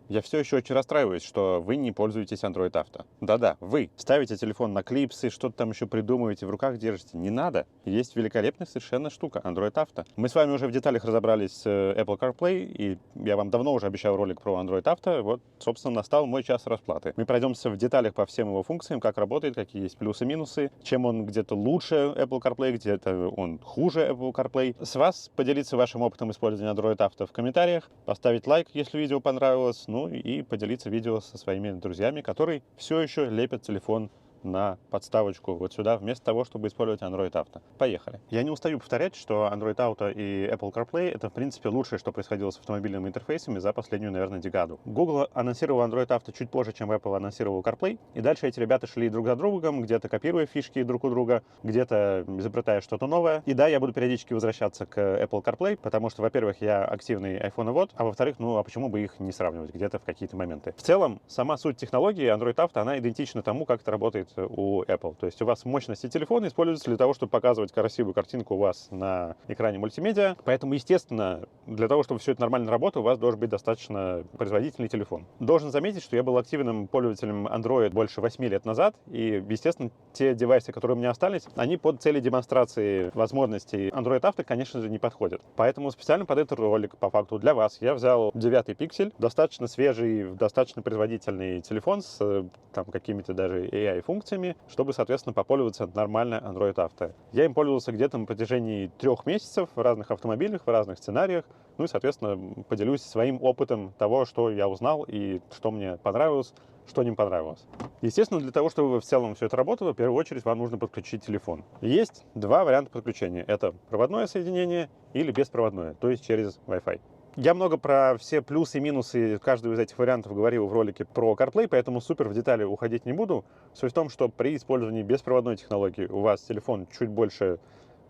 Я все еще очень расстраиваюсь, что вы не пользуетесь Android Auto. Да-да, вы ставите телефон на клипсы, что-то там еще придумываете, в руках держите. Не надо. Есть великолепная совершенно штука — Android Auto. Мы с вами уже в деталях разобрались с Apple CarPlay, и я вам давно уже обещал ролик про Android Auto. Вот, собственно, настал мой час расплаты. Мы пройдемся в деталях по всем его функциям, как работает, какие есть плюсы-минусы, чем он где-то лучше Apple CarPlay, где-то он хуже Apple CarPlay. С вас поделиться вашим опытом использования Android Auto в комментариях, поставить лайк, если видео понравилось, ну и поделиться видео со своими друзьями, которые все еще лепят телефон на подставочку вот сюда, вместо того, чтобы использовать Android Auto. Поехали. Я не устаю повторять, что Android Auto и Apple CarPlay — это, в принципе, лучшее, что происходило с автомобильными интерфейсами за последнюю, наверное, декаду. Google анонсировал Android Auto чуть позже, чем Apple анонсировал CarPlay, и дальше эти ребята шли друг за другом, где-то копируя фишки друг у друга, где-то изобретая что-то новое. И да, я буду периодически возвращаться к Apple CarPlay, потому что, во-первых, я активный iPhone-овод, а во-вторых, ну, а почему бы их не сравнивать где-то в какие-то моменты. В целом, сама суть технологии Android Auto, она идентична тому, как это работает у Apple. То есть у вас мощности телефона используются для того, чтобы показывать красивую картинку у вас на экране мультимедиа. Поэтому, естественно, для того, чтобы все это нормально работало, у вас должен быть достаточно производительный телефон. Должен заметить, что я был активным пользователем Android больше 8 лет назад, и, естественно, те девайсы, которые у меня остались, они под цели демонстрации возможностей Android Auto, конечно же, не подходят. Поэтому специально под этот ролик, по факту, для вас я взял 9 пиксель, достаточно свежий, достаточно производительный телефон с там какими-то даже AI-функциями, чтобы, соответственно, попользоваться нормально Android Auto. Я им пользовался где-то на протяжении 3 месяцев в разных автомобилях, в разных сценариях. Ну и, соответственно, поделюсь своим опытом того, что я узнал и что мне понравилось, что не понравилось. Естественно, для того, чтобы в целом все это работало, в первую очередь вам нужно подключить телефон. Есть два варианта подключения. Это проводное соединение или беспроводное, то есть через Wi-Fi. Я много про все плюсы и минусы каждого из этих вариантов говорил в ролике про CarPlay, поэтому супер в детали уходить не буду. Суть в том, что при использовании беспроводной технологии у вас телефон чуть больше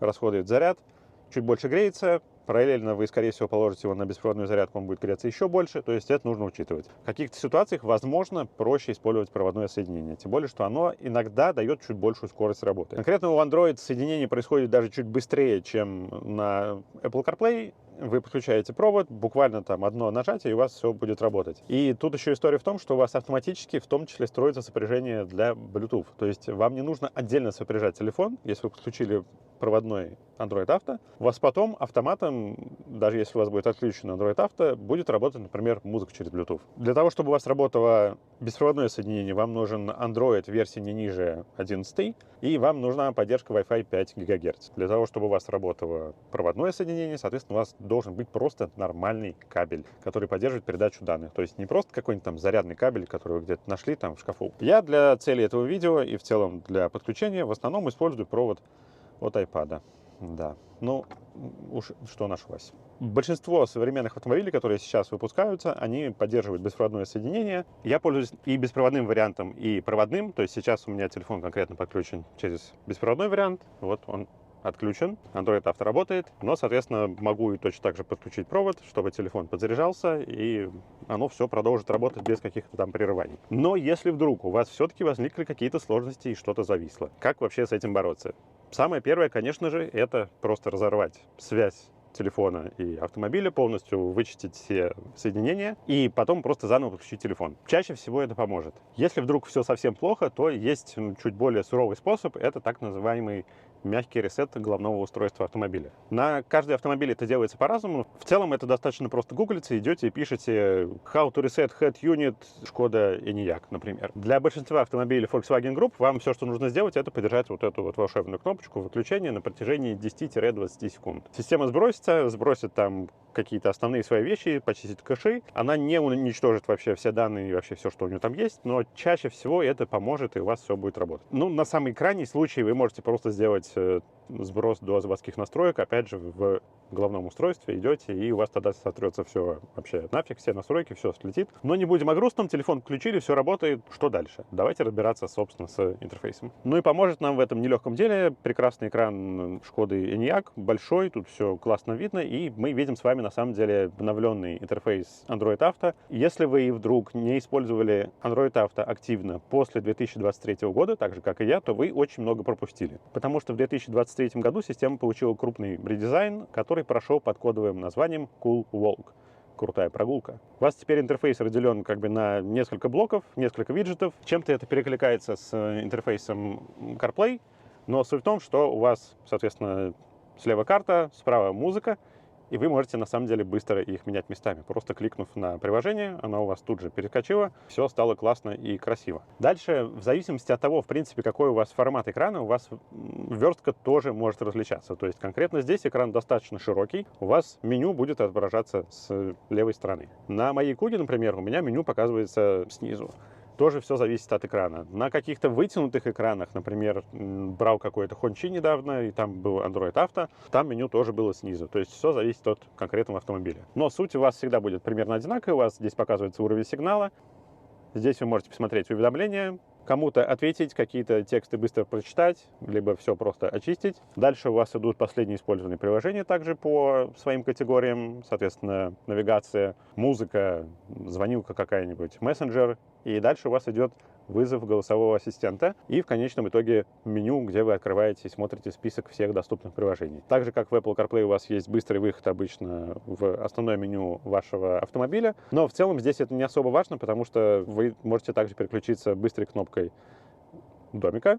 расходует заряд, чуть больше греется. Параллельно вы, скорее всего, положите его на беспроводную зарядку, он будет греться еще больше, то есть это нужно учитывать. В каких-то ситуациях, возможно, проще использовать проводное соединение, тем более, что оно иногда дает чуть большую скорость работы. Конкретно у Android соединение происходит даже чуть быстрее, чем на Apple CarPlay. Вы подключаете провод, буквально там одно нажатие, и у вас все будет работать. И тут еще история в том, что у вас автоматически в том числе строится сопряжение для Bluetooth. То есть вам не нужно отдельно сопряжать телефон, если вы подключили проводной Android Auto. У вас потом автоматом, даже если у вас будет отключен Android Auto, будет работать, например, музыка через Bluetooth. Для того, чтобы у вас работало беспроводное соединение, вам нужен Android версии не ниже 11, и вам нужна поддержка Wi-Fi 5 ГГц. Для того, чтобы у вас работало проводное соединение, соответственно, у вас должен быть просто нормальный кабель, который поддерживает передачу данных. То есть не просто какой-нибудь там зарядный кабель, который вы где-то нашли там в шкафу. Я для цели этого видео и в целом для подключения в основном использую провод от iPad. Да, ну уж что нашлось. Большинство современных автомобилей, которые сейчас выпускаются, они поддерживают беспроводное соединение. Я пользуюсь и беспроводным вариантом, и проводным. То есть сейчас у меня телефон конкретно подключен через беспроводной вариант. Вот он отключен, Android Auto работает, но, соответственно, могу и точно так же подключить провод, чтобы телефон подзаряжался, и оно все продолжит работать без каких-то там прерываний. Но если вдруг у вас все-таки возникли какие-то сложности и что-то зависло, как вообще с этим бороться? Самое первое, конечно же, это просто разорвать связь телефона и автомобиля, полностью вычистить все соединения и потом просто заново подключить телефон. Чаще всего это поможет. Если вдруг все совсем плохо, то есть чуть более суровый способ, это так называемый мягкий ресет головного устройства автомобиля. На каждый автомобиль это делается по-разному. В целом это достаточно просто гуглите, идете и пишете How to reset head unit Skoda Enyaq, например. Для большинства автомобилей Volkswagen Group вам все, что нужно сделать, это подержать вот эту вот волшебную кнопочку выключения на протяжении 10-20 секунд. Система сбросит там какие-то основные свои вещи, почистит кэши. Она не уничтожит вообще все данные и вообще все, что у нее там есть, но чаще всего это поможет, и у вас все будет работать. Ну, на самый крайний случай вы можете просто сделать сброс до заводских настроек, опять же, в головном устройстве идете, и у вас тогда сотрется все вообще нафиг, все настройки, все слетит. Но не будем о грустном, телефон включили, все работает, что дальше? Давайте разбираться, собственно, с интерфейсом. Ну и поможет нам в этом нелегком деле прекрасный экран Шкоды Enyaq, большой, тут все классно видно, и мы видим с вами на самом деле обновленный интерфейс Android Auto. Если вы вдруг не использовали Android Auto активно после 2023 года, так же, как и я, то вы очень много пропустили. Потому что в 2023 году система получила крупный редизайн, который прошел под кодовым названием Cool Walk. крутая прогулка. У вас теперь интерфейс разделен как бы на несколько блоков, несколько виджетов. Чем-то это перекликается с интерфейсом CarPlay, но суть в том, что у вас, соответственно, слева карта, справа музыка, и вы можете на самом деле быстро их менять местами. Просто кликнув на приложение, оно у вас тут же перескочило, все стало классно и красиво. Дальше, в зависимости от того, в принципе, какой у вас формат экрана, у вас верстка тоже может различаться. То есть конкретно здесь экран достаточно широкий, у вас меню будет отображаться с левой стороны. На моей Куге, например, у меня меню показывается снизу. Тоже все зависит от экрана. На каких-то вытянутых экранах, например, брал какой-то Хончи недавно, и там был Android Auto, там меню тоже было снизу. То есть все зависит от конкретного автомобиля. Но суть у вас всегда будет примерно одинаковая. У вас здесь показывается уровень сигнала. Здесь вы можете посмотреть уведомления, кому-то ответить, какие-то тексты быстро прочитать, либо все просто очистить. Дальше у вас идут последние использованные приложения также по своим категориям. Соответственно, навигация, музыка, звонилка какая-нибудь, мессенджер. И дальше у вас идет вызов голосового ассистента и в конечном итоге меню, где вы открываете и смотрите список всех доступных приложений. Так же, как в Apple CarPlay у вас есть быстрый выход обычно в основное меню вашего автомобиля, но в целом здесь это не особо важно, потому что вы можете также переключиться быстрой кнопкой домика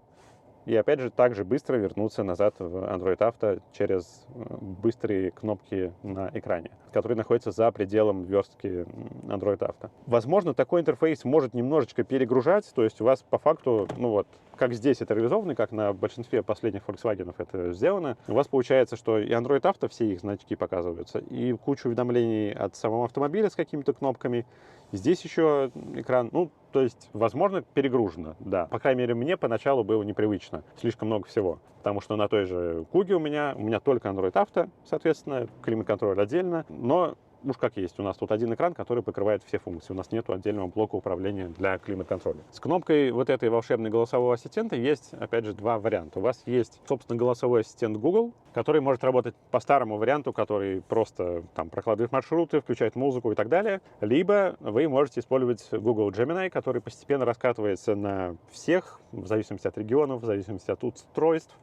и опять же также быстро вернуться назад в Android Auto через быстрые кнопки на экране, которые находятся за пределом верстки Android Auto. Возможно, такой интерфейс может немножечко перегружать, то есть у вас по факту, ну вот, как здесь это реализовано, как на большинстве последних Volkswagen это сделано, у вас получается, что и Android Auto, все их значки показываются, и куча уведомлений от самого автомобиля с какими-то кнопками. Здесь еще экран, ну, то есть, возможно, перегружено, да. По крайней мере, мне поначалу было непривычно. Слишком много всего. Потому что на той же Куге у меня только Android Auto, соответственно, климат-контроль отдельно, но уж как есть. У нас тут один экран, который покрывает все функции. У нас нет отдельного блока управления для климат-контроля. С кнопкой вот этой волшебной голосового ассистента есть, опять же, два варианта. У вас есть, собственно, голосовой ассистент Google, который может работать по старому варианту, который просто там прокладывает маршруты, включает музыку и так далее. Либо вы можете использовать Google Gemini, который постепенно раскатывается на всех, в зависимости от регионов, в зависимости от устройств,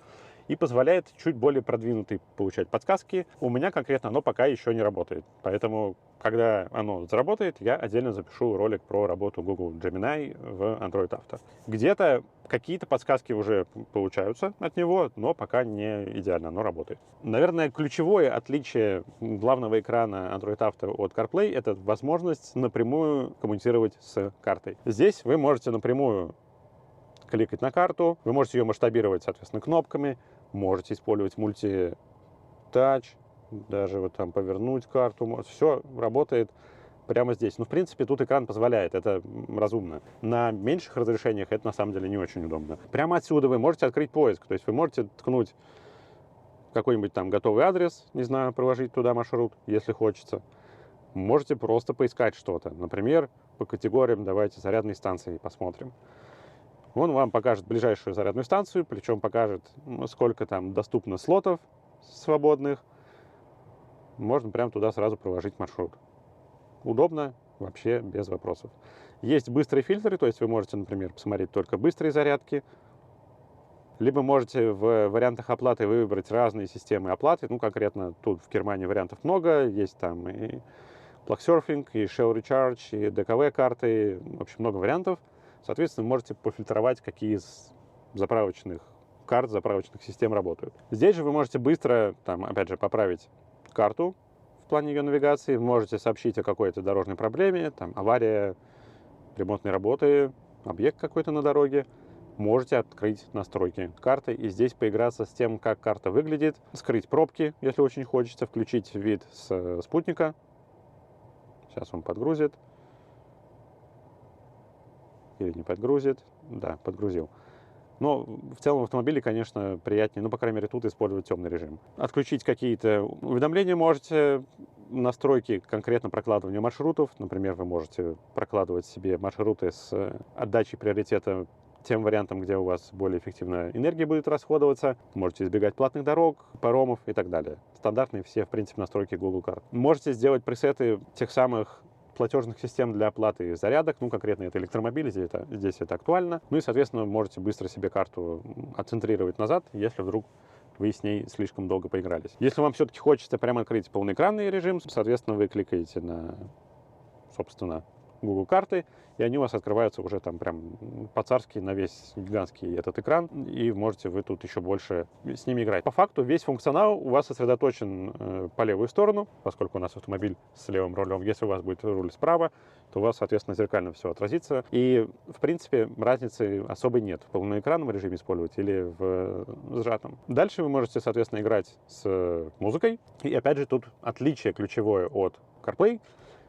и позволяет чуть более продвинутые получать подсказки. У меня конкретно оно пока еще не работает. Поэтому, когда оно заработает, я отдельно запишу ролик про работу Google Gemini в Android Auto. Где-то какие-то подсказки уже получаются от него, но пока не идеально оно работает. Наверное, ключевое отличие главного экрана Android Auto от CarPlay — это возможность напрямую коммуницировать с картой. Здесь вы можете напрямую кликать на карту, вы можете ее масштабировать, соответственно, кнопками, можете использовать мульти-тач, даже вот там повернуть карту, все работает прямо здесь. Ну, в принципе, тут экран позволяет, это разумно. На меньших разрешениях это на самом деле не очень удобно. Прямо отсюда вы можете открыть поиск, то есть вы можете ткнуть какой-нибудь там готовый адрес, не знаю, проложить туда маршрут, если хочется. Можете просто поискать что-то, например, по категориям, давайте зарядные станции посмотрим. Он вам покажет ближайшую зарядную станцию, причем покажет, сколько там доступно слотов свободных. Можно прямо туда сразу проложить маршрут. Удобно, вообще без вопросов. Есть быстрые фильтры, то есть вы можете, например, посмотреть только быстрые зарядки. Либо можете в вариантах оплаты выбрать разные системы оплаты. Ну, конкретно тут в Германии вариантов много. Есть там и Plugsurfing, и Shell Recharge, и DKV карты. В общем, много вариантов. Соответственно, вы можете пофильтровать, какие из заправочных карт, заправочных систем работают. Здесь же вы можете быстро, там, опять же, поправить карту в плане ее навигации. Можете сообщить о какой-то дорожной проблеме, там, авария, ремонтные работы, объект какой-то на дороге. Можете открыть настройки карты и здесь поиграться с тем, как карта выглядит, скрыть пробки, если очень хочется, включить вид с спутника. Сейчас он подгрузит. Или не подгрузит. Да, подгрузил. Но в целом в автомобиле, конечно, приятнее, ну, по крайней мере, тут использовать темный режим. Отключить какие-то уведомления можете, настройки конкретно прокладывания маршрутов. Например, вы можете прокладывать себе маршруты с отдачей приоритета тем вариантам, где у вас более эффективно энергия будет расходоваться. Можете избегать платных дорог, паромов и так далее. Стандартные все, в принципе, настройки Google карт. Можете сделать пресеты тех самых платежных систем для оплаты зарядок, ну, конкретно это электромобили, здесь это актуально. Ну и, соответственно, можете быстро себе карту отцентрировать назад, если вдруг вы с ней слишком долго поигрались. Если вам все-таки хочется прямо открыть полноэкранный режим, соответственно, вы кликаете на, собственно, Google карты, и они у вас открываются уже там прям по-царски на весь гигантский этот экран, и можете вы тут еще больше с ними играть. По факту весь функционал у вас сосредоточен по левую сторону, поскольку у нас автомобиль с левым рулем. Если у вас будет руль справа, то у вас, соответственно, зеркально все отразится. И, в принципе, разницы особой нет, в полноэкранном режиме использовать или в сжатом. Дальше вы можете, соответственно, играть с музыкой. И, опять же, тут отличие ключевое от CarPlay,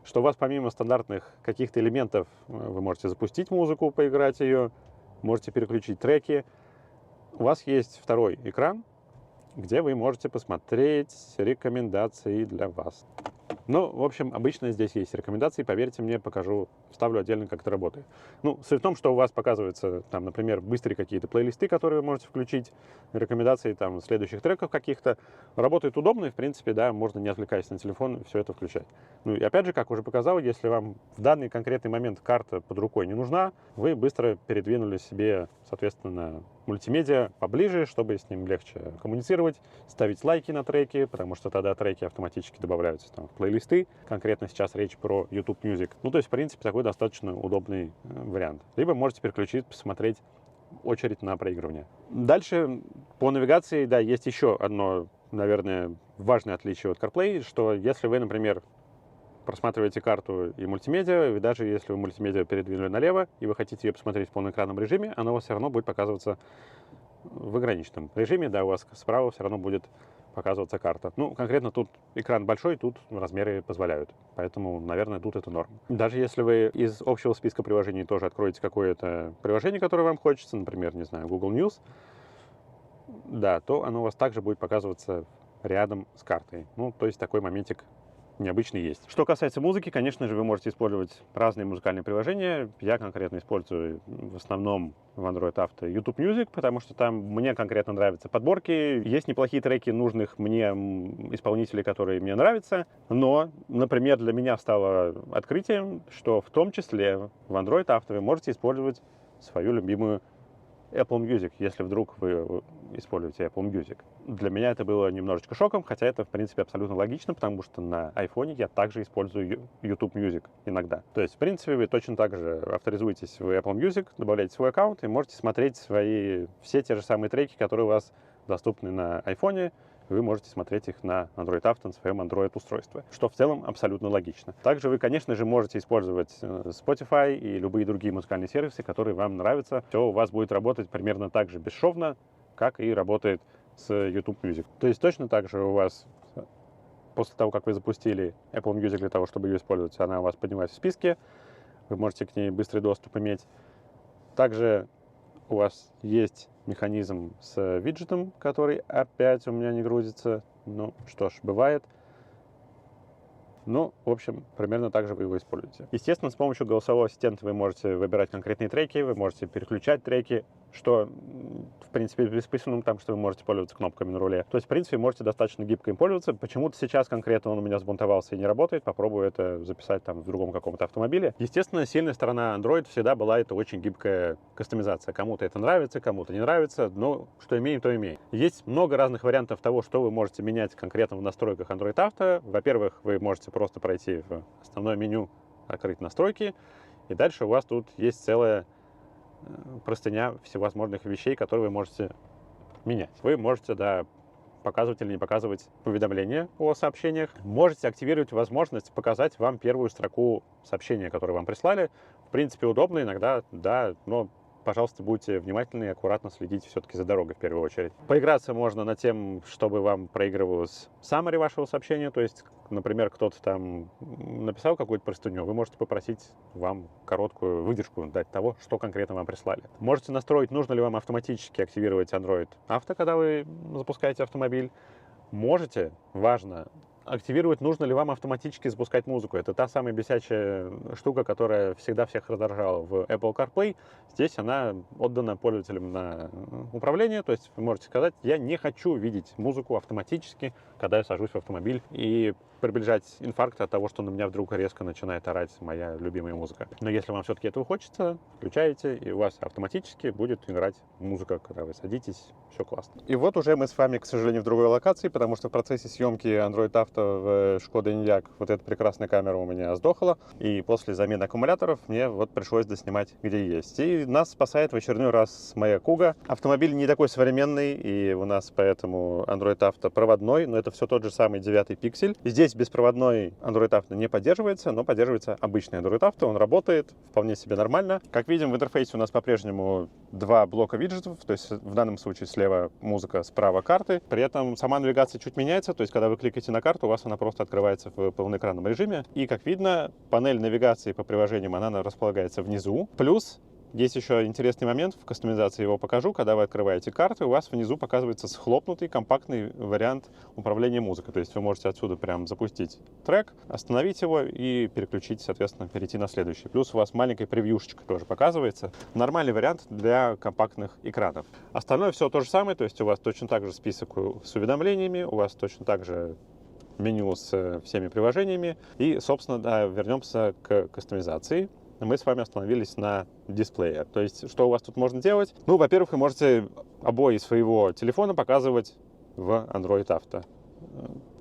что у вас помимо стандартных каких-то элементов вы можете запустить музыку, поиграть ее, можете переключить треки. У вас есть второй экран, где вы можете посмотреть рекомендации для вас. Ну, в общем, обычно здесь есть рекомендации, поверьте мне, покажу, вставлю отдельно, как это работает. Ну, суть в том, что у вас показываются, там, например, быстрые какие-то плейлисты, которые вы можете включить, рекомендации там следующих треков каких-то. Работает удобно, и, в принципе, да, можно, не отвлекаясь на телефон, все это включать. Ну, и опять же, как уже показал, если вам в данный конкретный момент карта под рукой не нужна, вы быстро передвинули себе, соответственно, мультимедиа поближе, чтобы с ним легче коммуницировать, ставить лайки на треки, потому что тогда треки автоматически добавляются там в плейлисты. Конкретно сейчас речь про YouTube Music. Ну, то есть, в принципе, такой достаточно удобный вариант. Либо можете переключить, посмотреть очередь на проигрывание. Дальше по навигации, да, есть еще одно, наверное, важное отличие от CarPlay, что если вы, например, просматриваете карту и мультимедиа, и даже если вы мультимедиа передвинули налево, и вы хотите ее посмотреть в полноэкранном режиме, она у вас все равно будет показываться в ограниченном режиме, да, у вас справа все равно будет показываться карта. Ну, конкретно тут экран большой, тут размеры позволяют. Поэтому, наверное, тут это норм. Даже если вы из общего списка приложений тоже откроете какое-то приложение, которое вам хочется, например, не знаю, Google News, да, то оно у вас также будет показываться рядом с картой. Ну, то есть такой моментик необычный есть. Что касается музыки, конечно же, вы можете использовать разные музыкальные приложения. Я конкретно использую в основном в Android Auto YouTube Music, потому что там мне конкретно нравятся подборки. Есть неплохие треки нужных мне исполнителей, которые мне нравятся. Но, например, для меня стало открытием, что в том числе в Android Auto вы можете использовать свою любимую Apple Music, если вдруг вы используете Apple Music. Для меня это было немножечко шоком, хотя это, в принципе, абсолютно логично, потому что на iPhone я также использую YouTube Music иногда. То есть, в принципе, вы точно так же авторизуетесь в Apple Music, добавляете свой аккаунт и можете смотреть все те же самые треки, которые у вас доступны на iPhone. Вы можете смотреть их на Android Auto, на своем Android-устройстве, что в целом абсолютно логично. Также вы, конечно же, можете использовать Spotify и любые другие музыкальные сервисы, которые вам нравятся. Все у вас будет работать примерно так же бесшовно, как и работает с YouTube Music. То есть точно так же у вас, после того, как вы запустили Apple Music для того, чтобы ее использовать, она у вас поднимается в списке, вы можете к ней быстрый доступ иметь. Также у вас есть механизм с виджетом, который опять у меня не грузится. Ну, что ж, бывает. Ну, в общем, примерно так же вы его используете. Естественно, с помощью голосового ассистента вы можете выбирать конкретные треки, вы можете переключать треки, что, в принципе, бессмысленно, потому что вы можете пользоваться кнопками на руле. То есть, в принципе, можете достаточно гибко им пользоваться. Почему-то сейчас конкретно он у меня сбунтовался и не работает. Попробую это записать там в другом каком-то автомобиле. Естественно, сильная сторона Android всегда была это очень гибкая кастомизация. Кому-то это нравится, кому-то не нравится, но что имеем, то имеем. Есть много разных вариантов того, что вы можете менять конкретно в настройках Android Auto. Во-первых, вы можете просто пройти в основное меню, открыть настройки, и дальше у вас тут есть целая простыня всевозможных вещей, которые вы можете менять. Вы можете, да, показывать или не показывать уведомления о сообщениях. Можете активировать возможность показать вам первую строку сообщения, которое вам прислали. В принципе, удобно иногда, да, но, пожалуйста, будьте внимательны и аккуратно следите все-таки за дорогой в первую очередь. Поиграться можно над тем, чтобы вам проигрывалось summary вашего сообщения, то есть, например, кто-то там написал какую-то простыню, вы можете попросить вам короткую выдержку дать того, что конкретно вам прислали. Можете настроить, нужно ли вам автоматически активировать Android Auto, когда вы запускаете автомобиль. Можете, важно, активирует, нужно ли вам автоматически запускать музыку. Это та самая бесячая штука, которая всегда всех раздражала в Apple CarPlay. Здесь она отдана пользователям на управление, то есть вы можете сказать, я не хочу видеть музыку автоматически, когда я сажусь в автомобиль, и приближать инфаркт от того, что на меня вдруг резко начинает орать моя любимая музыка. Но если вам все-таки этого хочется, включаете, и у вас автоматически будет играть музыка, когда вы садитесь, все классно. И вот уже мы с вами, к сожалению, в другой локации, потому что в процессе съемки Android Auto в Шкода Enyaq вот эта прекрасная камера у меня сдохла, и после замены аккумуляторов мне вот пришлось доснимать, где есть. И нас спасает в очередной раз моя Kuga. Автомобиль не такой современный, и у нас поэтому Android Auto проводной, но это все тот же самый 9 пиксель. Здесь беспроводной Android Auto не поддерживается, но поддерживается обычный Android Auto. Он работает вполне себе нормально. Как видим, в интерфейсе у нас по-прежнему два блока виджетов, то есть в данном случае слева музыка, справа карты. При этом сама навигация чуть меняется, то есть когда вы кликаете на карту, у вас она просто открывается в полноэкранном режиме. И как видно, панель навигации по приложениям, она располагается внизу. Плюс есть еще интересный момент, в кастомизации его покажу. Когда вы открываете карты, у вас внизу показывается схлопнутый компактный вариант управления музыкой. То есть вы можете отсюда прям запустить трек, остановить его и переключить, соответственно, перейти на следующий. Плюс у вас маленькая превьюшечка тоже показывается. Нормальный вариант для компактных экранов. Остальное все то же самое, то есть у вас точно так же список с уведомлениями, у вас точно так же меню с всеми приложениями. И, собственно, да, вернемся к кастомизации. Мы с вами остановились на дисплее. То есть, что у вас тут можно делать? Ну, во-первых, вы можете обои своего телефона показывать в Android Auto.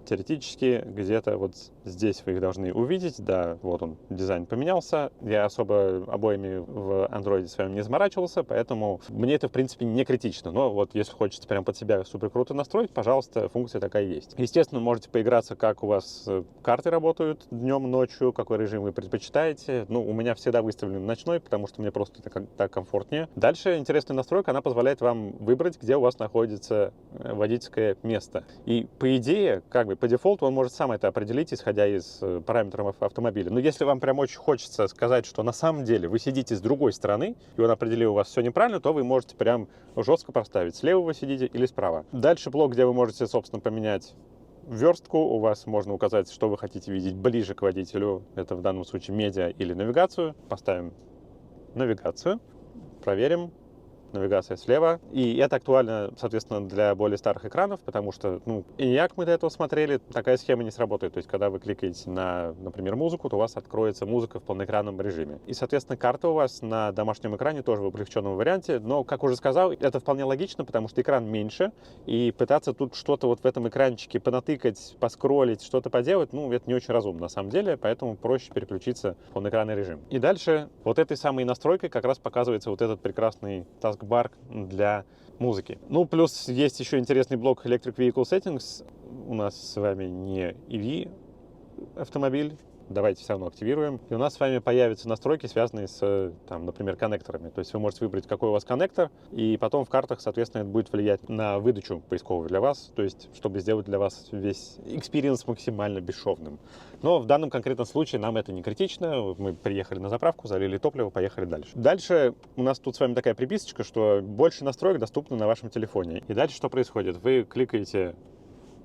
Теоретически, где-то вот здесь вы их должны увидеть. Да, вот он, дизайн поменялся. Я особо обоями в Android своем не заморачивался, поэтому мне это, в принципе, не критично. Но вот если хочется прям под себя супер круто настроить, пожалуйста, функция такая есть. Естественно, можете поиграться, как у вас карты работают днем, ночью, какой режим вы предпочитаете. Ну, у меня всегда выставлен ночной, потому что мне просто так комфортнее. Дальше интересная настройка, она позволяет вам выбрать, где у вас находится водительское место. И по идее, как бы по дефолту он может сам это определить, исходя из параметров автомобиля. Но если вам прям очень хочется сказать, что на самом деле вы сидите с другой стороны, и он определил у вас все неправильно, то вы можете прям жестко поставить, слева вы сидите или справа. Дальше блок, где вы можете, собственно, поменять верстку. У вас можно указать, что вы хотите видеть ближе к водителю. Это в данном случае медиа или навигацию. Поставим навигацию, проверим. Навигация слева. И это актуально, соответственно, для более старых экранов, потому что, ну, Enyaq мы до этого смотрели, такая схема не сработает. То есть, когда вы кликаете на, например, музыку, то у вас откроется музыка в полноэкранном режиме. И, соответственно, карта у вас на домашнем экране тоже в облегченном варианте. Но, как уже сказал, это вполне логично, потому что экран меньше, и пытаться тут что-то вот в этом экранчике понатыкать, поскроллить, что-то поделать, ну, это не очень разумно на самом деле, поэтому проще переключиться в полноэкранный режим. И дальше вот этой самой настройкой как раз показывается вот этот прекрасный таскбар для музыки. Ну, плюс есть еще интересный блок Electric Vehicle Settings. У нас с вами не EV автомобиль. Давайте все равно активируем. И у нас с вами появятся настройки, связанные с, там, например, коннекторами. То есть вы можете выбрать, какой у вас коннектор, и потом в картах, соответственно, это будет влиять на выдачу поисковую для вас, то есть чтобы сделать для вас весь экспириенс максимально бесшовным. Но в данном конкретном случае нам это не критично. Мы приехали на заправку, залили топливо, поехали дальше. Дальше у нас тут с вами такая приписочка, что больше настроек доступно на вашем телефоне. И дальше что происходит? Вы кликаете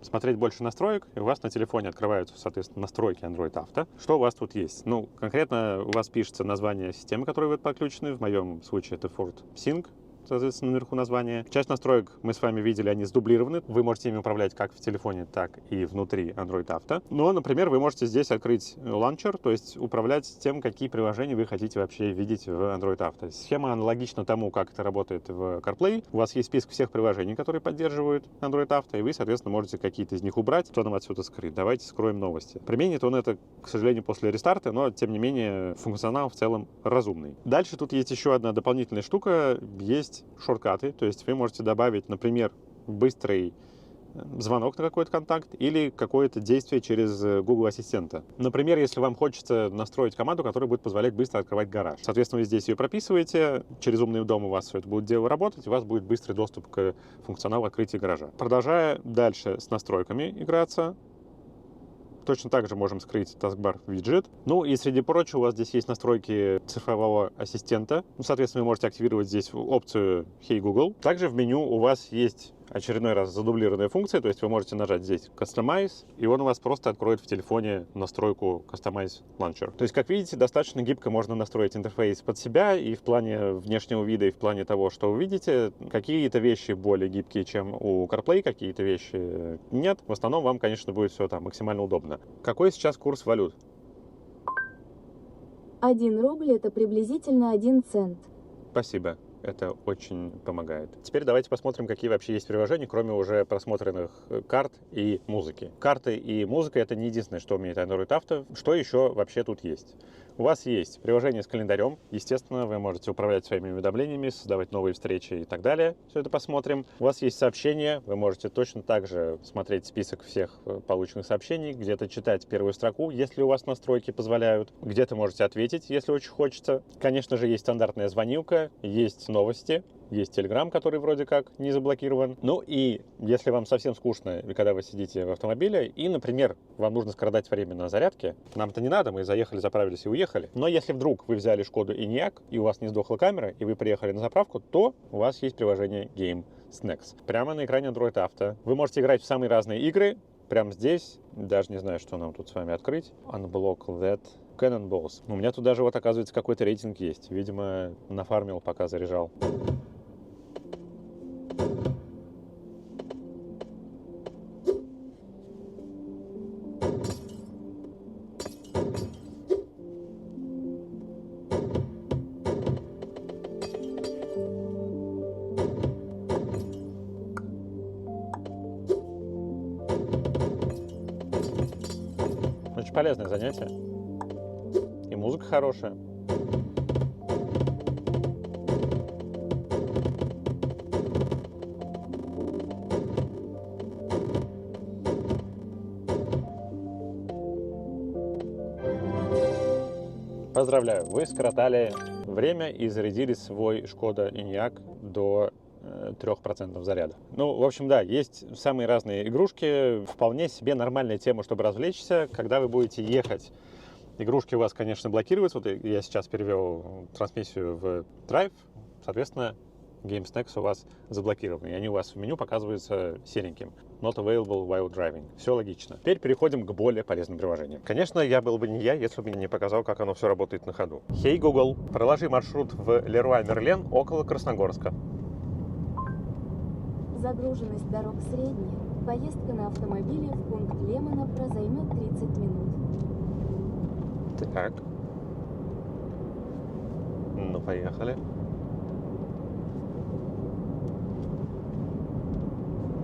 смотреть больше настроек, и у вас на телефоне открываются, соответственно, настройки Android Auto. Что у вас тут есть? Ну, конкретно у вас пишется название системы, к которой вы подключены. В моем случае это Ford Sync. Соответственно, наверху название. Часть настроек мы с вами видели, они сдублированы. Вы можете ими управлять как в телефоне, так и внутри Android Auto. Но, например, вы можете здесь открыть лаунчер, то есть управлять тем, какие приложения вы хотите вообще видеть в Android Auto. Схема аналогична тому, как это работает в CarPlay. У вас есть список всех приложений, которые поддерживают Android Auto, и вы, соответственно, можете какие-то из них убрать, что нам отсюда скрыть. Давайте скроем новости. Применит он это, к сожалению, после рестарта, но, тем не менее, функционал в целом разумный. Дальше тут есть еще одна дополнительная штука. Есть шорткаты, то есть вы можете добавить, например, быстрый звонок на какой-то контакт или какое-то действие через Google Ассистента. Например, если вам хочется настроить команду, которая будет позволять быстро открывать гараж. Соответственно, вы здесь ее прописываете, через умный дом у вас все это будет дело работать, у вас будет быстрый доступ к функционалу открытия гаража. Продолжая дальше с настройками играться, точно так же можем скрыть таскбар виджет. Ну и среди прочего у вас здесь есть настройки цифрового ассистента. Ну, соответственно, вы можете активировать здесь опцию Hey Google. Также в меню у вас есть очередной раз задублированная функция, то есть вы можете нажать здесь Customize, и он у вас просто откроет в телефоне настройку Customize Launcher. То есть, как видите, достаточно гибко можно настроить интерфейс под себя и в плане внешнего вида, и в плане того, что вы видите. Какие-то вещи более гибкие, чем у CarPlay, какие-то вещи нет. В основном вам, конечно, будет все там максимально удобно. Какой сейчас курс валют? 1 рубль – это приблизительно 1 цент. Спасибо. Это очень помогает. Теперь давайте посмотрим, какие вообще есть приложения, кроме уже просмотренных карт и музыки. Карты и музыка — это не единственное, что умеет Android Auto. Что еще вообще тут есть? У вас есть приложение с календарем. Естественно, вы можете управлять своими уведомлениями, создавать новые встречи и так далее. Все это посмотрим. У вас есть сообщения. Вы можете точно так же смотреть список всех полученных сообщений, где-то читать первую строку, если у вас настройки позволяют. Где-то можете ответить, если очень хочется. Конечно же, есть стандартная звонилка, есть новости. Есть Telegram, который вроде как не заблокирован. Ну и если вам совсем скучно, когда вы сидите в автомобиле, и, например, вам нужно скоротать время на зарядке, нам-то не надо, мы заехали, заправились и уехали. Но если вдруг вы взяли Шкоду Enyaq, и у вас не сдохла камера, и вы приехали на заправку, то у вас есть приложение Game Snacks. Прямо на экране Android Auto. Вы можете играть в самые разные игры, прямо здесь. Даже не знаю, что нам тут с вами открыть. Unblock that. Cannonballs. У меня тут даже вот, оказывается, какой-то рейтинг есть. Видимо, нафармил, пока заряжал. Очень полезное занятие. И музыка хорошая. Поздравляю, вы скоротали время и зарядили свой Шкода Enyaq до 3% заряда. Ну, в общем, да, есть самые разные игрушки. Вполне себе нормальная тема, чтобы развлечься, когда вы будете ехать. Игрушки у вас, конечно, блокируются. Вот я сейчас перевел трансмиссию в Drive. Соответственно, Game Snacks у вас заблокированы. И они у вас в меню показываются сереньким. Not available while driving. Все логично. Теперь переходим к более полезным приложениям. Конечно, я был бы не я, если бы мне не показал, как оно все работает на ходу. Hey Google, проложи маршрут в Леруа Мерлен около Красногорска. Загруженность дорог средняя. Поездка на автомобиле в пункт Лемонопра займет 30 минут. Так. Ну, поехали.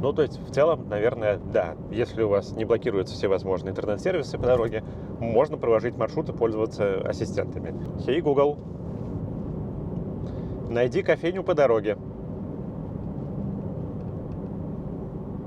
Ну, то есть, в целом, наверное, да. Если у вас не блокируются все возможные интернет-сервисы по дороге, можно проложить маршрут и пользоваться ассистентами. Hey, Google, найди кофейню по дороге.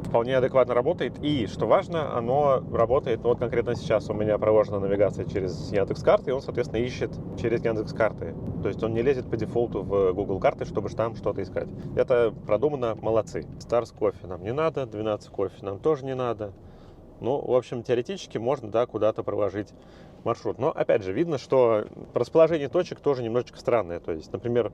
Вполне адекватно работает. И, что важно, оно работает, ну, вот конкретно сейчас у меня проложена навигация через Яндекс.Карты, и он, соответственно, ищет через Яндекс.Карты. То есть он не лезет по дефолту в Google карты, чтобы там что-то искать. Это продумано, молодцы. Старс кофе нам не надо, 12 кофе нам тоже не надо. Ну, в общем, теоретически можно, да, куда-то проложить маршрут. Но, опять же, видно, что расположение точек тоже немножечко странное. То есть, например,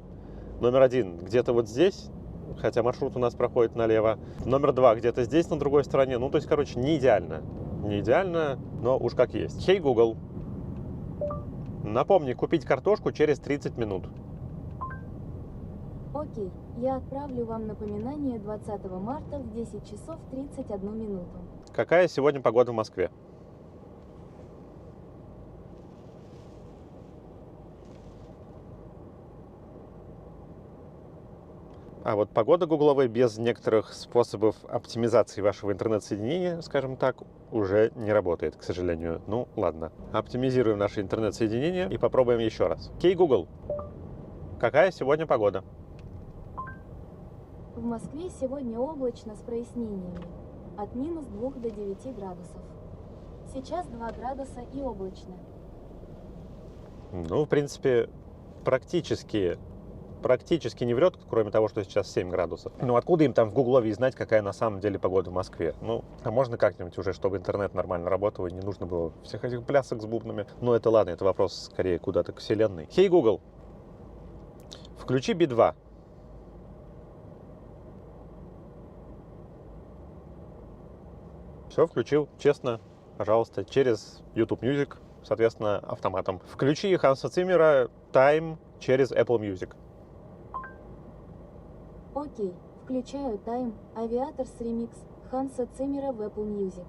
номер 1 где-то вот здесь, хотя маршрут у нас проходит налево. Номер 2 где-то здесь, на другой стороне. Ну, то есть, короче, не идеально. Не идеально, но уж как есть. Hey, Google, напомни купить картошку через 30 минут. Окей, я отправлю вам напоминание 20 марта в 10 часов 31 минуту. Какая сегодня погода в Москве? А вот погода гугловая без некоторых способов оптимизации вашего интернет-соединения, скажем так, уже не работает, к сожалению. Ну, ладно. Оптимизируем наше интернет-соединение и попробуем еще раз. Окей, Google, какая сегодня погода? В Москве сегодня облачно с прояснениями. От минус 2 до 9 градусов. Сейчас 2 градуса и облачно. Ну, в принципе, практически не врет, кроме того, что сейчас 7 градусов. Ну, откуда им там в Гуглове знать, какая на самом деле погода в Москве? Ну, а можно как-нибудь уже, чтобы интернет нормально работал, и не нужно было всех этих плясок с бубнами? Ну, это ладно, это вопрос скорее куда-то к вселенной. Hey, Google, включи Би-2. Все включил, честно, пожалуйста, через YouTube Music, соответственно, автоматом. Включи Ханса Циммера Time через Apple Music. Окей, включаю Time Aviators Remix Ханса Циммера в Apple Music.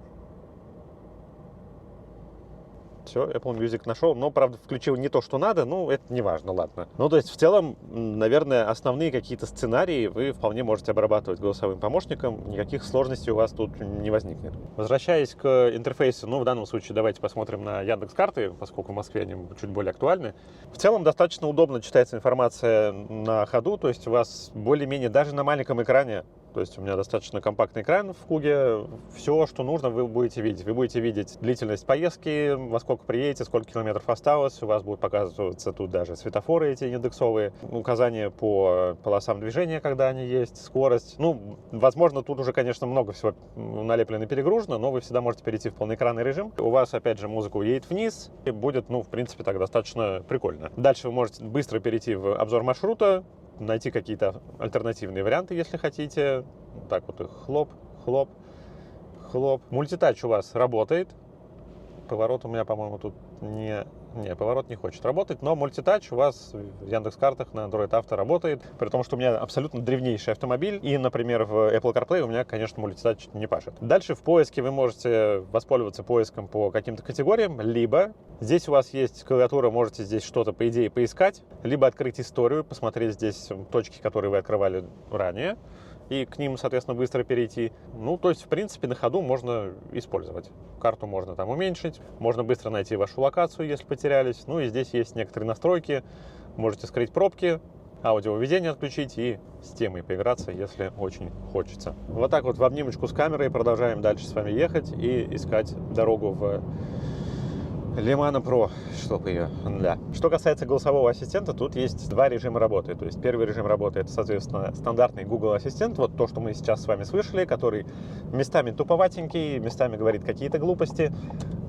Все, Apple Music нашел, но, правда, включил не то, что надо, ну, это не важно, ладно. Ну, то есть, в целом, наверное, основные какие-то сценарии вы вполне можете обрабатывать голосовым помощником, никаких сложностей у вас тут не возникнет. Возвращаясь к интерфейсу, ну, в данном случае давайте посмотрим на Яндекс.Карты, поскольку в Москве они чуть более актуальны. В целом, достаточно удобно читается информация на ходу, то есть у вас более-менее даже на маленьком экране, то есть у меня достаточно компактный экран в Куге. Все, что нужно, вы будете видеть. Вы будете видеть длительность поездки, во сколько приедете, сколько километров осталось. У вас будут показываться тут даже светофоры эти индексовые, указания по полосам движения, когда они есть, скорость. Ну, возможно, тут уже, конечно, много всего налеплено и перегружено, но вы всегда можете перейти в полноэкранный режим. У вас, опять же, музыка уедет вниз и будет, ну, в принципе, так достаточно прикольно. Дальше вы можете быстро перейти в обзор маршрута, найти какие-то альтернативные варианты, если хотите. Так вот их хлоп, хлоп, хлоп. Мультитач у вас работает. Поворот у меня, по-моему, тут не, поворот не хочет работать, но мультитач у вас в Яндекс.Картах на Android Auto работает, при том, что у меня абсолютно древнейший автомобиль, и, например, в Apple CarPlay у меня, конечно, мультитач не пашет. Дальше в поиске вы можете воспользоваться поиском по каким-то категориям, либо здесь у вас есть клавиатура, можете здесь что-то, по идее, поискать, либо открыть историю, посмотреть здесь точки, которые вы открывали ранее, и к ним, соответственно, быстро перейти. Ну, то есть, в принципе, на ходу можно использовать. Карту можно там уменьшить, можно быстро найти вашу локацию, если потерялись. Ну, и здесь есть некоторые настройки. Можете скрыть пробки, аудиовыведение отключить и с темой поиграться, если очень хочется. Вот так вот в обнимочку с камерой продолжаем дальше с вами ехать и искать дорогу в Лимана Про, чтоб ее, да. Что касается голосового ассистента, тут есть два режима работы. То есть первый режим работы — это, соответственно, стандартный Google Ассистент, вот то, что мы сейчас с вами слышали, который местами туповатенький, местами говорит какие-то глупости,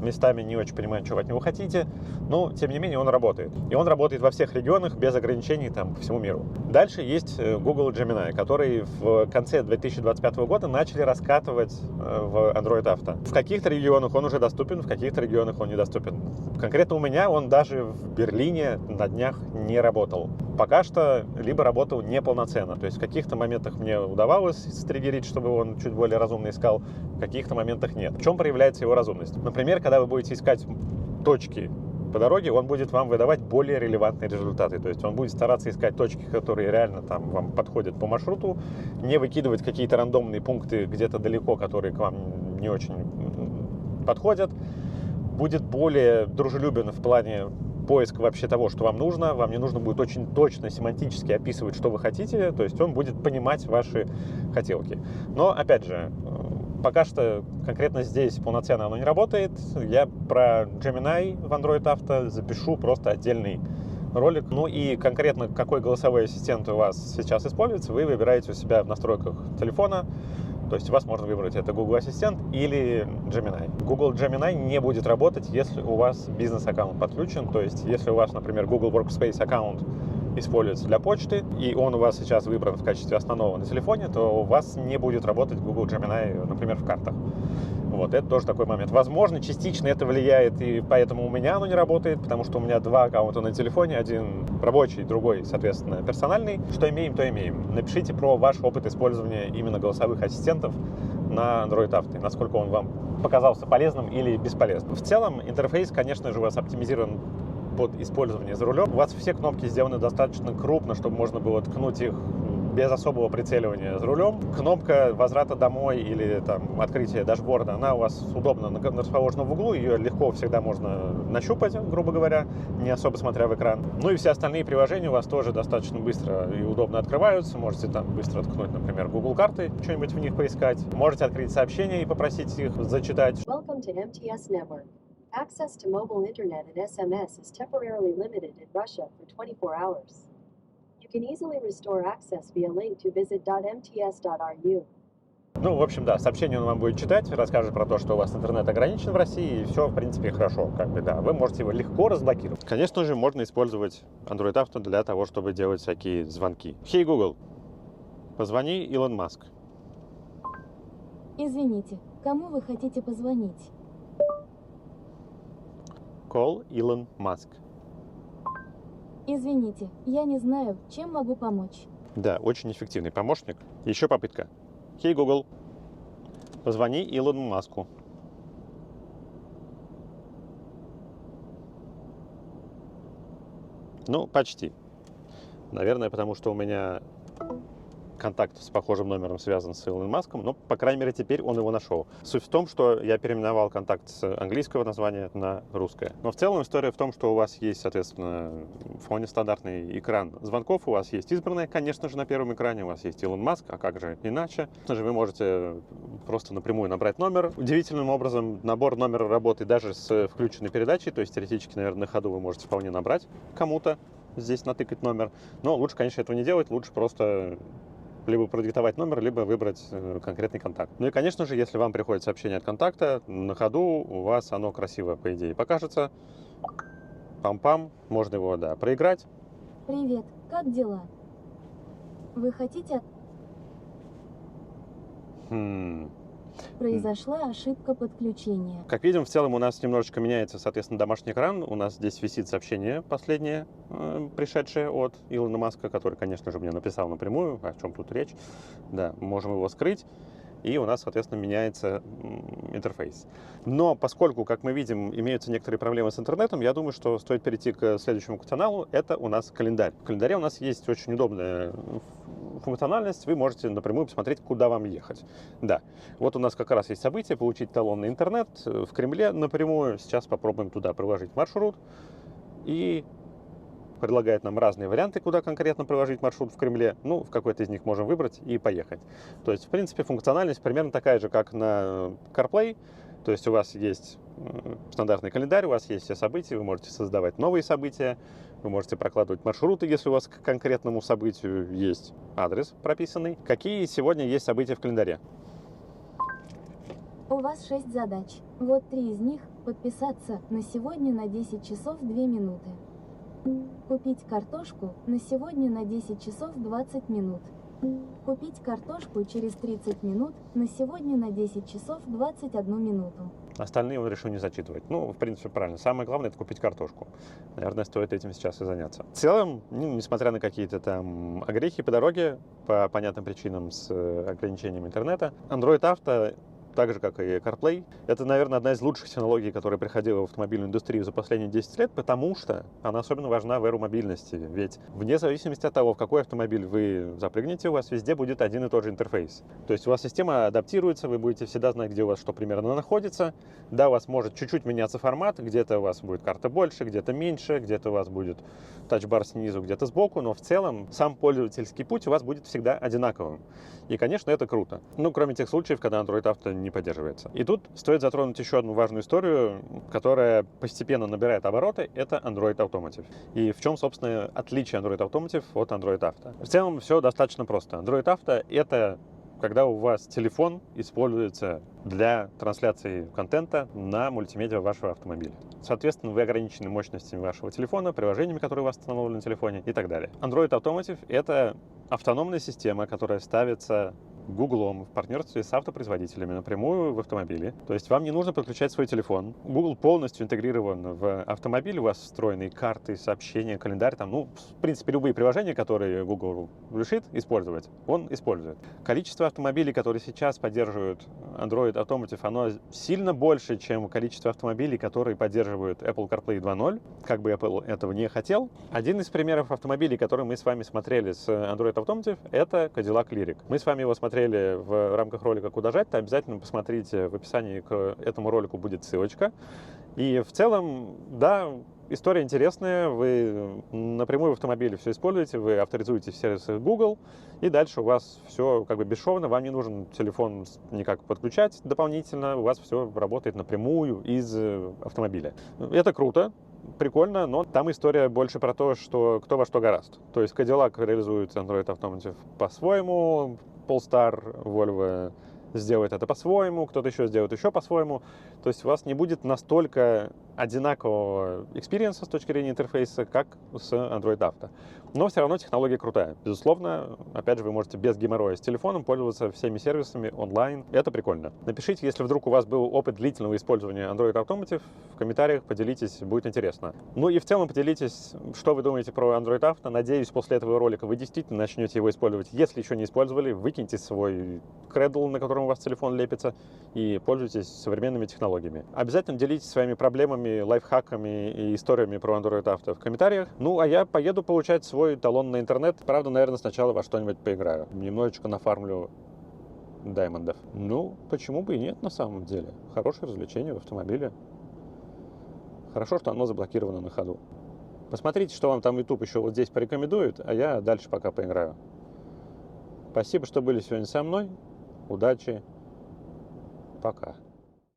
местами не очень понимаю, что вы от него хотите, но, тем не менее, он работает. И он работает во всех регионах, без ограничений там, по всему миру. Дальше есть Google Gemini, который в конце 2025 года начали раскатывать в Android Auto. В каких-то регионах он уже доступен, в каких-то регионах он недоступен. Конкретно у меня он даже в Берлине на днях не работал. Пока что либо работал неполноценно. То есть в каких-то моментах мне удавалось стригерить, чтобы он чуть более разумно искал, в каких-то моментах нет. В чем проявляется его разумность? Например, когда вы будете искать точки по дороге, он будет вам выдавать более релевантные результаты. То есть он будет стараться искать точки, которые реально там вам подходят по маршруту, не выкидывать какие-то рандомные пункты где-то далеко, которые к вам не очень подходят. Будет более дружелюбен в плане поиска вообще того, что вам нужно. Вам не нужно будет очень точно семантически описывать, что вы хотите. То есть он будет понимать ваши хотелки. Но, опять же, пока что конкретно здесь полноценно оно не работает. Я про Gemini в Android Auto запишу просто отдельный ролик. Ну и конкретно какой голосовой ассистент у вас сейчас используется, вы выбираете у себя в настройках телефона. То есть у вас можно выбрать это Google Ассистент или Gemini. Google Gemini не будет работать, если у вас бизнес-аккаунт подключен. То есть если у вас, например, Google Workspace аккаунт используется для почты, и он у вас сейчас выбран в качестве основного на телефоне, то у вас не будет работать Google Gemini, например, в картах. Вот, это тоже такой момент. Возможно, частично это влияет, и поэтому у меня оно не работает, потому что у меня два аккаунта на телефоне, один рабочий, другой, соответственно, персональный. Что имеем, то имеем. Напишите про ваш опыт использования именно голосовых ассистентов на Android Auto, насколько он вам показался полезным или бесполезным. В целом, интерфейс, конечно же, у вас оптимизирован под использование за рулем. У вас все кнопки сделаны достаточно крупно, чтобы можно было ткнуть их без особого прицеливания за рулем. Кнопка возврата домой или там открытия дашборда, она у вас удобно расположена в углу, ее легко всегда можно нащупать, грубо говоря, не особо смотря в экран. Ну и все остальные приложения у вас тоже достаточно быстро и удобно открываются. Можете там быстро ткнуть, например, Google карты, что-нибудь в них поискать. Можете открыть сообщения и попросить их зачитать. Welcome to MTS Network. Access to mobile internet and SMS is temporarily limited in Russia for 24 hours. You can easily restore access via link to visit.mts.ru. Ну, в общем, да, сообщение он вам будет читать, расскажет про то, что у вас интернет ограничен в России, и все, в принципе, хорошо, как бы, да. Вы можете его легко разблокировать. Конечно же, можно использовать Android Auto для того, чтобы делать всякие звонки. Hey, Google, позвони Илон Маск. Извините, Кому вы хотите позвонить? Call Elon Musk. Извините, я не знаю, чем могу помочь. Да, очень эффективный помощник. Еще попытка. Hey, Google, позвони Илону Маску. Ну, почти. Наверное, потому что у меня контакт с похожим номером связан с Илоном Маском, но, по крайней мере, теперь он его нашел. Суть в том, что я переименовал контакт с английского названия на русское. Но в целом история в том, что у вас есть, соответственно, в фоне стандартный экран звонков, у вас есть избранное, конечно же, на первом экране, у вас есть Илон Маск, а как же иначе? Конечно же, вы можете просто напрямую набрать номер. Удивительным образом набор номера работает даже с включенной передачей, то есть теоретически, наверное, на ходу вы можете вполне набрать кому-то, здесь натыкать номер. Но лучше, конечно, этого не делать, лучше просто либо продиктовать номер, либо выбрать конкретный контакт. Ну и, конечно же, если вам приходит сообщение от контакта, на ходу у вас оно красиво, по идее, покажется. Пам-пам, можно его, да, проиграть. Привет, как дела? Вы хотите... Произошла ошибка подключения. Как видим, в целом у нас немножечко меняется, соответственно, домашний экран. У нас здесь висит сообщение последнее, пришедшее от Илона Маска, который, конечно же, мне написал напрямую, о чем тут речь. Да, можем его скрыть. И у нас, соответственно, меняется интерфейс. Но поскольку, как мы видим, имеются некоторые проблемы с интернетом, я думаю, что стоит перейти к следующему каналу. Это у нас календарь. В календаре у нас есть очень удобная функциональность. Вы можете напрямую посмотреть, куда вам ехать. Да, вот у нас как раз есть событие, получить талон на интернет в Кремле напрямую. Сейчас попробуем туда проложить маршрут. И предлагает нам разные варианты, куда конкретно проложить маршрут в Кремле. Ну, в какой-то из них можем выбрать и поехать. То есть, в принципе, функциональность примерно такая же, как на CarPlay. То есть у вас есть стандартный календарь, у вас есть все события, вы можете создавать новые события, вы можете прокладывать маршруты, если у вас к конкретному событию есть адрес прописанный. Какие сегодня есть события в календаре? У вас 6 задач. Вот 3 из них. Подписаться на сегодня на 10 часов 2 минуты. Купить картошку на сегодня на 10 часов 20 минут. Купить картошку через 30 минут на сегодня на 10 часов 21 минуту. Остальные он решил не зачитывать. Ну, в принципе, правильно. Самое главное — это купить картошку. Наверное, стоит этим сейчас и заняться. В целом, несмотря на какие-то там огрехи по дороге, по понятным причинам с ограничением интернета, Android Auto, так же, как и CarPlay, это, наверное, одна из лучших технологий, которая приходила в автомобильную индустрию за последние 10 лет, потому что она особенно важна в эру мобильности. Ведь вне зависимости от того, в какой автомобиль вы запрыгнете, у вас везде будет один и тот же интерфейс. То есть у вас система адаптируется, вы будете всегда знать, где у вас что примерно находится. Да, у вас может чуть-чуть меняться формат, где-то у вас будет карта больше, где-то меньше, где-то у вас будет тачбар снизу, где-то сбоку, но в целом сам пользовательский путь у вас будет всегда одинаковым. И, конечно, это круто. Ну, кроме тех случаев, когда Android Auto не поддерживается. И тут стоит затронуть еще одну важную историю, которая постепенно набирает обороты. Это Android Automotive. И в чем, собственно, отличие Android Automotive от Android Auto? В целом все достаточно просто. Android Auto — это когда у вас телефон используется для трансляции контента на мультимедиа вашего автомобиля. Соответственно, вы ограничены мощностями вашего телефона, приложениями, которые у вас установлены на телефоне и так далее. Android Automotive — это автономная система, которая ставится Google в партнерстве с автопроизводителями напрямую в автомобиле. То есть вам не нужно подключать свой телефон. Google полностью интегрирован в автомобиль. У вас встроены карты, сообщения, календарь. Там, в принципе, любые приложения, которые Google решит использовать, он использует. Количество автомобилей, которые сейчас поддерживают Android Automotive, оно сильно больше, чем количество автомобилей, которые поддерживают Apple CarPlay 2.0. Как бы Apple этого не хотел. Один из примеров автомобилей, который мы с вами смотрели с Android Automotive, это Cadillac Lyriq. Мы с вами его смотрели в рамках ролика «Куда жать», то обязательно посмотрите, в описании к этому ролику будет ссылочка. И в целом, да, история интересная, вы напрямую в автомобиле все используете, вы авторизуете в сервисах Google, и дальше у вас все как бы бесшовно, вам не нужен телефон никак подключать дополнительно, у вас все работает напрямую из автомобиля. Это круто. Прикольно, но там история больше про то, что кто во что горазд. То есть Cadillac реализует Android Automotive по-своему, Polestar, Volvo сделает это по-своему, кто-то еще сделает еще по-своему. То есть у вас не будет настолько одинакового экспириенса с точки зрения интерфейса, как с Android Auto. Но все равно технология крутая. Безусловно, опять же, вы можете без геморроя с телефоном пользоваться всеми сервисами онлайн. Это прикольно. Напишите, если вдруг у вас был опыт длительного использования Android Automotive, в комментариях поделитесь, будет интересно. Ну и в целом поделитесь, что вы думаете про Android Auto. Надеюсь, после этого ролика вы действительно начнете его использовать. Если еще не использовали, выкиньте свой Cradle, на котором у вас телефон лепится, и пользуйтесь современными технологиями. Обязательно делитесь своими проблемами, лайфхаками и историями про Android Auto в комментариях. Ну, а я поеду получать свой талон на интернет. Правда, наверное, сначала во что-нибудь поиграю. Немножечко нафармлю даймондов. Ну, почему бы и нет на самом деле. Хорошее развлечение в автомобиле. Хорошо, что оно заблокировано на ходу. Посмотрите, что вам там YouTube еще вот здесь порекомендует, а я дальше пока поиграю. Спасибо, что были сегодня со мной. Удачи. Пока.